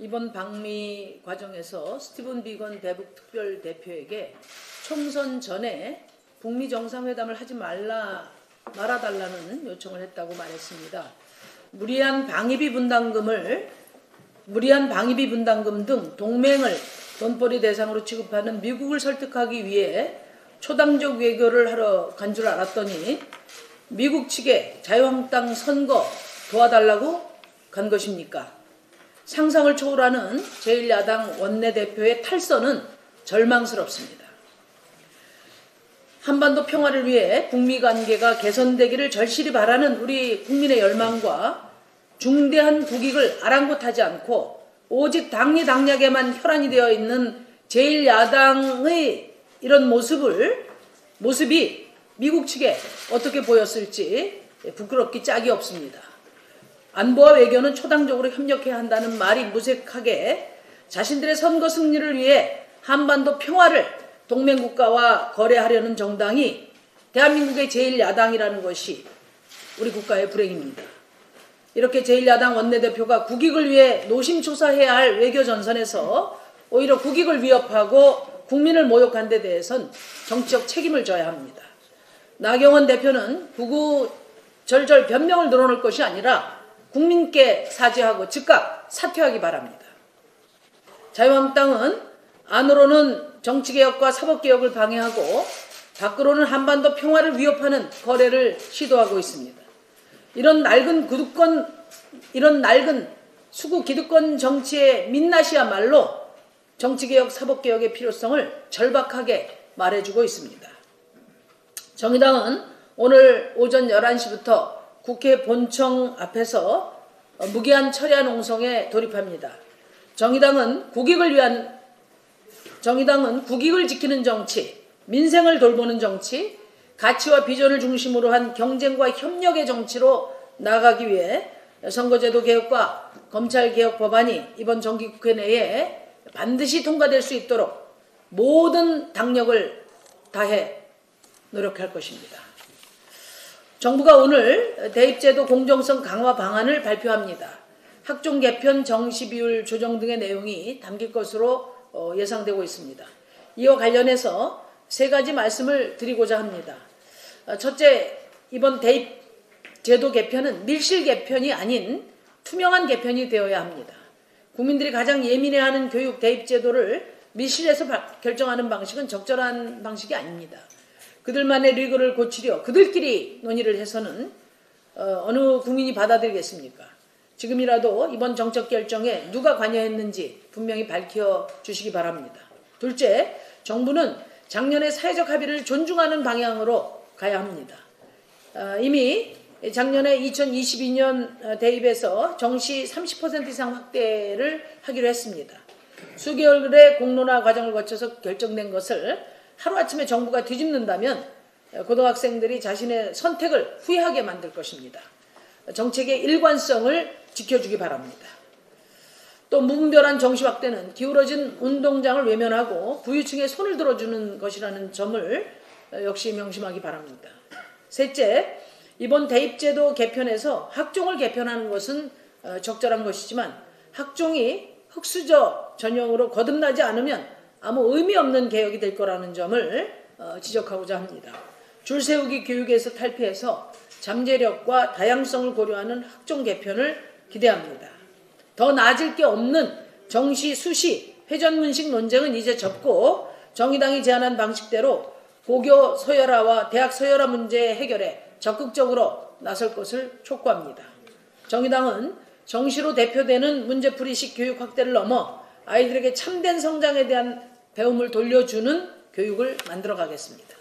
이번 방미 과정에서 스티븐 비건 대북 특별대표에게 총선 전에 북미 정상회담을 하지 말아달라는 요청을 했다고 말했습니다. 무리한 방위비 분담금 등 동맹을 돈벌이 대상으로 취급하는 미국을 설득하기 위해 초당적 외교를 하러 간 줄 알았더니 미국 측에 자유한국당 선거 도와달라고 간 것입니까? 상상을 초월하는 제1야당 원내대표의 탈선은 절망스럽습니다. 한반도 평화를 위해 북미 관계가 개선되기를 절실히 바라는 우리 국민의 열망과 중대한 국익을 아랑곳하지 않고 오직 당리당략에만 혈안이 되어 있는 제1야당의 이런 모습이 미국 측에 어떻게 보였을지 부끄럽기 짝이 없습니다. 안보와 외교는 초당적으로 협력해야 한다는 말이 무색하게 자신들의 선거 승리를 위해 한반도 평화를 동맹국가와 거래하려는 정당이 대한민국의 제1야당이라는 것이 우리 국가의 불행입니다. 이렇게 제1야당 원내대표가 국익을 위해 노심초사해야 할 외교전선에서 오히려 국익을 위협하고 국민을 모욕한 데 대해선 정치적 책임을 져야 합니다. 나경원 대표는 구구절절 변명을 늘어놓을 것이 아니라 국민께 사죄하고 즉각 사퇴하기 바랍니다. 자유한국당은 안으로는 정치개혁과 사법개혁을 방해하고 밖으로는 한반도 평화를 위협하는 거래를 시도하고 있습니다. 이런 낡은 수구 기득권 정치의 민낯이야말로 정치개혁, 사법개혁의 필요성을 절박하게 말해주고 있습니다. 정의당은 오늘 오전 11시부터 국회 본청 앞에서 무기한 철야 농성에 돌입합니다. 정의당은 국익을 지키는 정치, 민생을 돌보는 정치, 가치와 비전을 중심으로 한 경쟁과 협력의 정치로 나아가기 위해 선거제도 개혁과 검찰개혁 법안이 이번 정기국회 내에 반드시 통과될 수 있도록 모든 당력을 다해 노력할 것입니다. 정부가 오늘 대입제도 공정성 강화 방안을 발표합니다. 학종 개편, 정시 비율 조정 등의 내용이 담길 것으로 예상되고 있습니다. 이와 관련해서 세 가지 말씀을 드리고자 합니다. 첫째, 이번 대입제도 개편은 밀실 개편이 아닌 투명한 개편이 되어야 합니다. 국민들이 가장 예민해하는 교육 대입제도를 밀실에서 결정하는 방식은 적절한 방식이 아닙니다. 그들만의 리그를 고치려 그들끼리 논의를 해서는 어느 국민이 받아들이겠습니까? 지금이라도 이번 정책 결정에 누가 관여했는지 분명히 밝혀주시기 바랍니다. 둘째, 정부는 작년의 사회적 합의를 존중하는 방향으로 가야 합니다. 이미 작년에 2022년 대입에서 정시 30% 이상 확대를 하기로 했습니다. 수개월의 공론화 과정을 거쳐서 결정된 것을 하루아침에 정부가 뒤집는다면 고등학생들이 자신의 선택을 후회하게 만들 것입니다. 정책의 일관성을 지켜주기 바랍니다. 또 무분별한 정시 확대는 기울어진 운동장을 외면하고 부유층의 손을 들어주는 것이라는 점을 역시 명심하기 바랍니다. 셋째, 이번 대입제도 개편에서 학종을 개편하는 것은 적절한 것이지만 학종이 흑수저 전형으로 거듭나지 않으면 아무 의미 없는 개혁이 될 거라는 점을 지적하고자 합니다. 줄세우기 교육에서 탈피해서 잠재력과 다양성을 고려하는 학종 개편을 기대합니다. 더 나아질 게 없는 정시, 수시, 회전문식 논쟁은 이제 접고 정의당이 제안한 방식대로 고교 서열화와 대학 서열화 문제 해결에 적극적으로 나설 것을 촉구합니다. 정의당은 정시로 대표되는 문제풀이식 교육 확대를 넘어 아이들에게 참된 성장에 대한 배움을 돌려주는 교육을 만들어 가겠습니다.